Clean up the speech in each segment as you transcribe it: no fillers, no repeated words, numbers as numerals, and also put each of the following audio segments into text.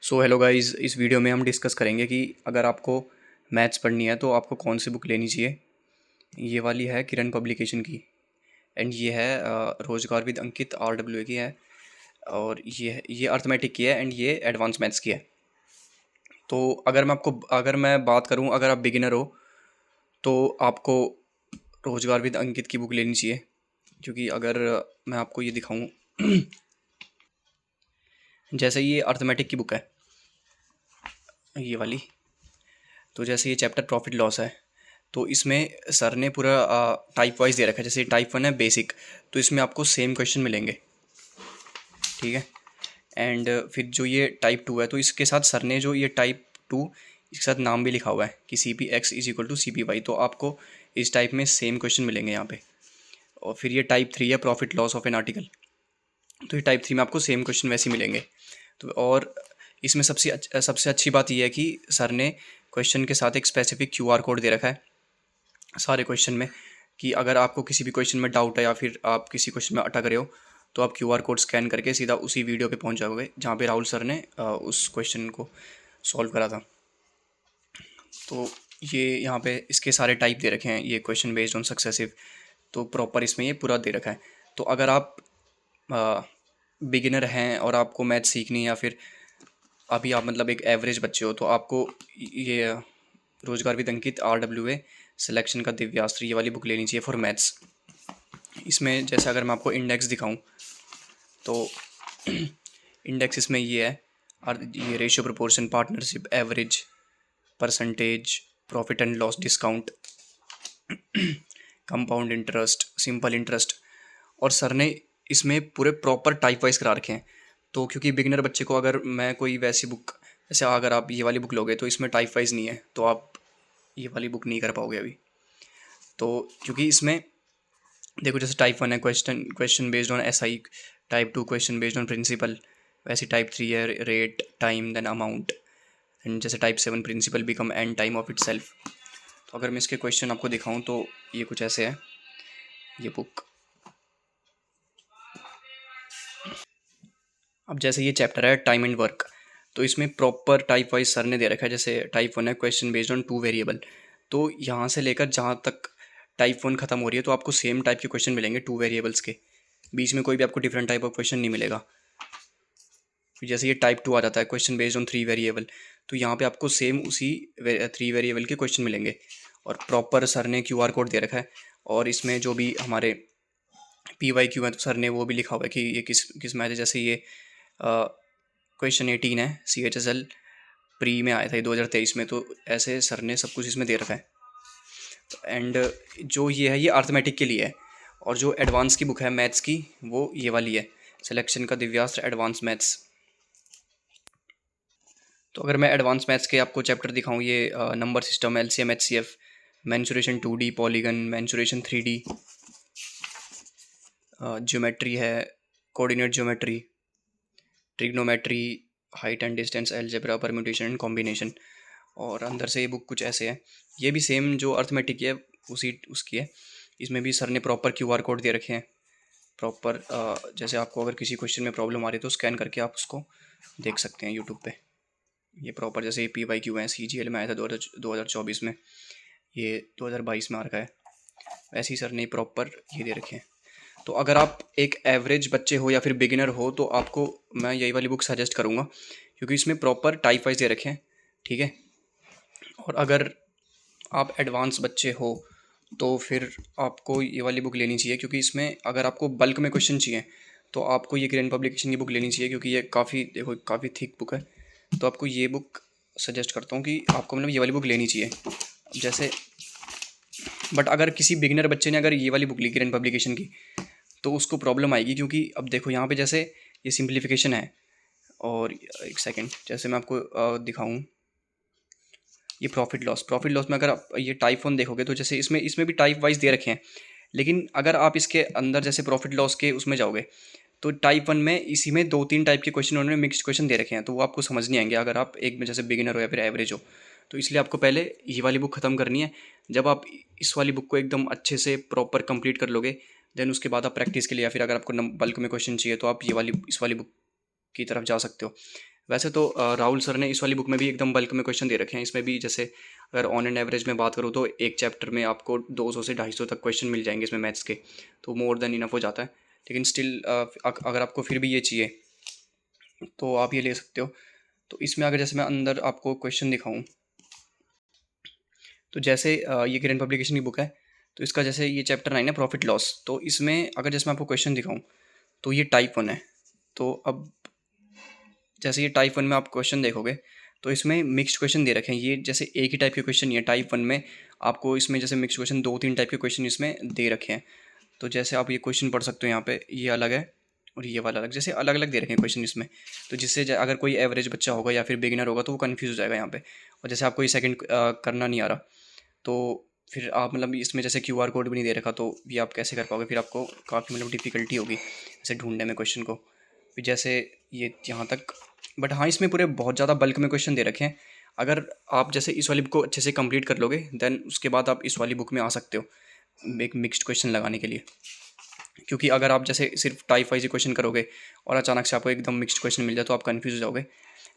So hello guys, इस video में हम डिस्कस करेंगे कि अगर आपको मैथ्स पढ़नी है तो आपको कौन सी बुक लेनी चाहिए। ये वाली है किरण पब्लिकेशन की एंड ये है रोजगार विद अंकित RWA की है। और ये अर्थमेटिक की है एंड ये एडवांस मैथ्स की है। तो अगर मैं बात करूं, अगर आप बिगिनर हो तो आपको रोजगार विद अंकित की बुक लेनी चाहिए। क्योंकि अगर मैं आपको ये दिखाऊं जैसे ये अर्थमेटिक की बुक है ये वाली, तो जैसे ये चैप्टर प्रॉफिट लॉस है तो इसमें सर ने पूरा टाइप वाइज दे रखा है। जैसे टाइप 1 है बेसिक, तो इसमें आपको सेम क्वेश्चन मिलेंगे, ठीक है। एंड फिर जो ये टाइप 2 है तो इसके साथ सर ने जो ये टाइप 2 इसके साथ नाम भी लिखा हुआ है कि CP(x)=CP(y), तो आपको इस टाइप में सेम क्वेश्चन मिलेंगे यहाँ पे। और फिर ये टाइप 3 है profit loss of an article, तो ये टाइप 3 में आपको सेम क्वेश्चन वैसे ही मिलेंगे। तो और इसमें सबसे अच्छी बात यह है कि सर ने क्वेश्चन के साथ एक स्पेसिफिक QR कोड दे रखा है सारे क्वेश्चन में, कि अगर आपको किसी भी क्वेश्चन में डाउट है या फिर आप किसी क्वेश्चन में अटक रहे हो तो आप QR कोड स्कैन करके सीधा उसी वीडियो पे पहुंच जाओगे जहाँ पे राहुल सर ने उस क्वेश्चन को सॉल्व करा था। तो ये यहाँ पे इसके सारे टाइप दे रखे हैं, ये क्वेश्चन बेस्ड ऑन सक्सेसिव, तो प्रॉपर इसमें ये पूरा दे रखा है। तो अगर आप बिगिनर हैं और आपको मैथ सीखनी है या फिर अभी आप मतलब एक एवरेज बच्चे हो तो आपको ये रोजगार विद अंकित RWA सिलेक्शन का दिव्यास्त्र ये वाली बुक लेनी चाहिए फॉर मैथ्स। इसमें जैसे अगर मैं आपको इंडेक्स दिखाऊं तो इंडेक्स इसमें ये है, और ये ratio, proportion, partnership, average, percentage, profit and loss, discount, compound interest, simple interest. और सर ने इसमें पूरे प्रॉपर टाइप वाइज करा रखे हैं। तो क्योंकि बिगिनर बच्चे को अगर मैं कोई वैसी बुक, जैसे अगर आप ये वाली बुक लोगे तो इसमें टाइप वाइज नहीं है, तो आप ये वाली बुक नहीं कर पाओगे अभी। तो क्योंकि इसमें देखो, जैसे टाइप 1 है question based on SI, type 2 question based on principal, वैसे टाइप 3 है rate, time, then amount, and जैसे type 7 principal become and time of itself. तो अगर मैं इसके क्वेश्चन आपको दिखाऊं तो ये कुछ ऐसे है ये बुक। अब जैसे ये चैप्टर है टाइम एंड वर्क, तो इसमें प्रॉपर टाइप वाइज सर ने दे रखा है। जैसे टाइप 1 है क्वेश्चन बेस्ड ऑन 2 वेरिएबल, तो यहाँ से लेकर जहाँ तक टाइप 1 खत्म हो रही है तो आपको सेम टाइप के क्वेश्चन मिलेंगे 2 वेरिएबल्स के, बीच में कोई भी आपको डिफरेंट टाइप ऑफ क्वेश्चन नहीं मिलेगा। फिर जैसे ये टाइप 2 आ जाता है क्वेश्चन बेस्ड ऑन 3 वेरिएबल, तो यहाँ पे आपको सेम उसी 3 वेरिएबल के क्वेश्चन मिलेंगे। और प्रॉपर सर ने QR कोड दे रखा है, और इसमें जो भी हमारे PYQ है तो सर ने वो भी लिखा हुआ है कि ये किस किस मैथ है। जैसे ये क्वेश्चन 18 है, CHSL प्री में आया था ये 2023 में, तो ऐसे सर ने सब कुछ इसमें दे रखा है। एंड जो ये है ये अर्थमेटिक के लिए है, और जो एडवांस की बुक है मैथ्स की वो ये वाली है, सिलेक्शन का दिव्यास्त्र एडवांस मैथ्स। तो अगर मैं एडवांस मैथ्स के आपको चैप्टर दिखाऊं, ये number system, LCM, HCF, mensuration 2D, polygon, mensuration 3D, geometry है, coordinate geometry, trigonometry, height and distance, algebra, permutation and combination. और अंदर से ये बुक कुछ ऐसे है, ये भी सेम जो अर्थमेटिक की है उसी उसकी है। इसमें भी सर ने प्रॉपर QR कोड दे रखे हैं प्रॉपर। जैसे आपको अगर किसी क्वेश्चन में प्रॉब्लम आ रही है तो स्कैन करके आप उसको देख सकते हैं यूट्यूब पे। ये प्रॉपर जैसे ये PYQ है, CGL में आया था 2024 में, ये 2022 में आ रखा है, वैसे ही सर ने प्रॉपर ये दे रखे हैं। तो अगर आप एक एवरेज बच्चे हो या फिर बिगिनर हो तो आपको मैं यही वाली बुक सजेस्ट करूँगा, क्योंकि इसमें प्रॉपर टाइप वाइज दे रखे हैं, ठीक है। और अगर आप एडवांस बच्चे हो तो फिर आपको ये वाली बुक लेनी चाहिए, क्योंकि इसमें अगर आपको बल्क में क्वेश्चन चाहिए तो आपको ये किरण पब्लिकेशन की बुक लेनी चाहिए, क्योंकि ये काफ़ी थिक बुक है। तो आपको ये बुक सजेस्ट करता हूँ कि आपको मतलब ये वाली बुक लेनी चाहिए। जैसे बट अगर किसी बिगिनर बच्चे ने अगर ये वाली बुक ली किरण पब्लिकेशन की तो उसको प्रॉब्लम आएगी, क्योंकि अब देखो यहाँ पे जैसे ये सिंप्लीफिकेशन है। और एक सेकेंड, जैसे मैं आपको दिखाऊँ, ये प्रॉफिट लॉस में अगर आप ये टाइप 1 देखोगे तो जैसे इसमें इसमें भी टाइप वाइज दे रखे हैं, लेकिन अगर आप इसके अंदर जैसे प्रॉफिट लॉस के उसमें जाओगे तो टाइप 1 में इसी में 2-3 टाइप के क्वेश्चन उन्होंने मिक्स्ड क्वेश्चन दे रखे हैं, तो वो आपको समझ नहीं आएंगे अगर आप एक में जैसे बिगिनर हो या फिर एवरेज हो। तो इसलिए आपको पहले ये वाली बुक ख़त्म करनी है। जब आप इस वाली बुक को एकदम अच्छे से प्रॉपर कंप्लीट कर लोगे, देन उसके बाद आप प्रैक्टिस के लिए या फिर अगर आपको बल्क में क्वेश्चन चाहिए तो आप ये वाली इस वाली बुक की तरफ जा सकते हो। वैसे तो राहुल सर ने इस वाली बुक में भी एकदम बल्क में क्वेश्चन दे रखे हैं। इसमें भी जैसे अगर ऑन एंड एवरेज में बात करूँ तो एक चैप्टर में आपको 200 से 250 तक क्वेश्चन मिल जाएंगे इसमें मैथ्स के, तो मोर देन इनफ हो जाता है। लेकिन स्टिल अगर आपको फिर भी ये चाहिए तो आप ये ले सकते हो। तो इसमें अगर जैसे मैं अंदर आपको क्वेश्चन दिखाऊं, तो जैसे ये किरण पब्लिकेशन की बुक है, तो इसका जैसे ये चैप्टर 9 है प्रॉफिट लॉस। तो इसमें अगर जैसे मैं आपको क्वेश्चन दिखाऊं तो ये टाइप 1 है। तो अब जैसे ये टाइप 1 में आप क्वेश्चन देखोगे तो इसमें मिक्स्ड क्वेश्चन दे रखे हैं। ये जैसे एक ही टाइप के क्वेश्चन नहीं है टाइप 1 में, आपको इसमें जैसे मिक्स्ड क्वेश्चन 2-3 टाइप के क्वेश्चन इसमें दे रखे हैं। तो जैसे आप ये क्वेश्चन पढ़ सकते हो, यहाँ पे ये अलग है और ये वाला अलग, जैसे अलग अलग दे रखे हैं क्वेश्चन इसमें। तो जिससे अगर कोई एवरेज बच्चा होगा या फिर बिगिनर होगा तो वो कन्फ्यूज़ हो जाएगा यहाँ पे। और जैसे आपको ये सेकंड करना नहीं आ रहा, तो फिर आप मतलब इसमें जैसे क्यूआर कोड भी नहीं दे रखा, तो ये आप कैसे कर पाओगे? फिर आपको काफ़ी मतलब डिफ़िकल्टी होगी ऐसे ढूंढने में क्वेश्चन को। फिर जैसे ये यहाँ तक, बट हाँ इसमें पूरे बहुत ज़्यादा बल्क में क्वेश्चन दे रखे हैं। अगर आप जैसे इस वाली बुक को अच्छे से कंप्लीट कर लोगे देन उसके बाद आप इस वाली बुक में आ सकते हो एक मिक्स्ड क्वेश्चन लगाने के लिए। क्योंकि अगर आप जैसे सिर्फ टाइप वाइज क्वेश्चन करोगे और अचानक से आपको एकदम मिक्स्ड क्वेश्चन मिल जाए तो आप कन्फ्यूज हो जाओगे।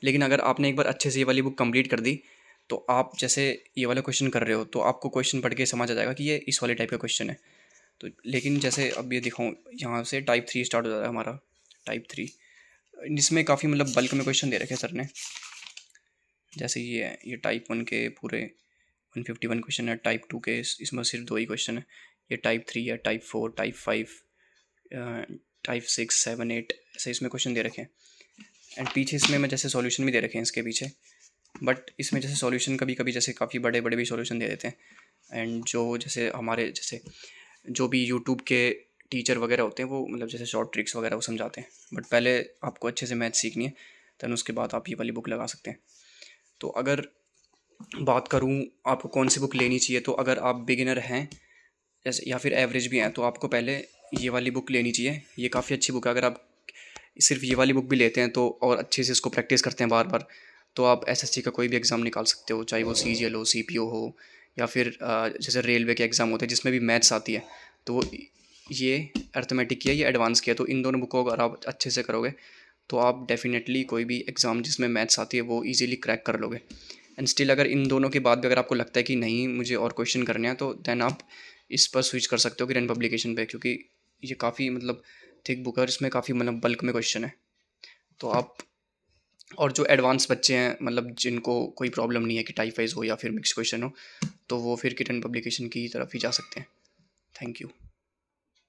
लेकिन अगर आपने एक बार अच्छे से ये वाली बुक कंप्लीट कर दी, तो आप जैसे ये वाला क्वेश्चन कर रहे हो तो आपको क्वेश्चन पढ़ के समझ आ जाएगा कि ये इस वाले टाइप का क्वेश्चन है। तो लेकिन जैसे अब ये दिखाऊँ, यहाँ से टाइप 3 स्टार्ट हो जाता है हमारा। टाइप 3 इसमें काफ़ी मतलब बल्क में क्वेश्चन दे रखे हैं सर ने। जैसे ये है, ये टाइप 1 के पूरे 151 क्वेश्चन है। टाइप 2 के इसमें सिर्फ 2 ही क्वेश्चन है। ये टाइप 3 है, टाइप 4, टाइप 5, टाइप 6, 7, 8 ऐसे इसमें क्वेश्चन दे रखे हैं। एंड पीछे इसमें मैं जैसे सॉल्यूशन भी दे रखे हैं इसके पीछे, बट इसमें जैसे सॉल्यूशन कभी कभी जैसे काफ़ी बड़े बड़े भी सॉल्यूशन दे देते हैं। एंड जो जैसे हमारे जैसे जो भी यूट्यूब के टीचर वगैरह होते हैं वो मतलब जैसे शॉर्ट ट्रिक्स वगैरह वो समझाते हैं। बट पहले आपको अच्छे से मैथ सीखनी है, दैन उसके बाद आप ये वाली बुक लगा सकते हैं। तो अगर बात करूँ आपको कौन सी बुक लेनी चाहिए, तो अगर आप बिगिनर हैं जैसे या फिर एवरेज भी हैं तो आपको पहले ये वाली बुक लेनी चाहिए। ये काफ़ी अच्छी बुक है। अगर आप सिर्फ ये वाली बुक भी लेते हैं तो और अच्छे से इसको प्रैक्टिस करते हैं बार बार, तो आप एसएससी का कोई भी एग्ज़ाम निकाल सकते हो, चाहे वो सीजीएल हो, सीपीओ हो, या फिर जैसे रेलवे के एग्ज़ाम होते हैं जिसमें भी मैथ्स आती है। तो ये अर्थमेटिक की है, ये एडवांस की है। तो इन दोनों बुकों को अगर आप अच्छे से करोगे तो आप डेफिनेटली कोई भी एग्ज़ाम जिसमें मैथ्स आती है वो ईजिली क्रैक कर लोगे। एंड स्टिल अगर इन दोनों के बाद भी अगर आपको लगता है कि नहीं मुझे और क्वेश्चन करने हैं, तो देन आप इस पर स्विच कर सकते हो किरण पब्लिकेशन पे, क्योंकि ये काफ़ी मतलब थिक बुक है और इसमें काफ़ी मतलब बल्क में क्वेश्चन है। तो आप, और जो एडवांस बच्चे हैं मतलब जिनको कोई प्रॉब्लम नहीं है कि टाइप वाइज हो या फिर मिक्स क्वेश्चन हो, तो वो फिर किरण पब्लिकेशन की तरफ ही जा सकते हैं। Thank you.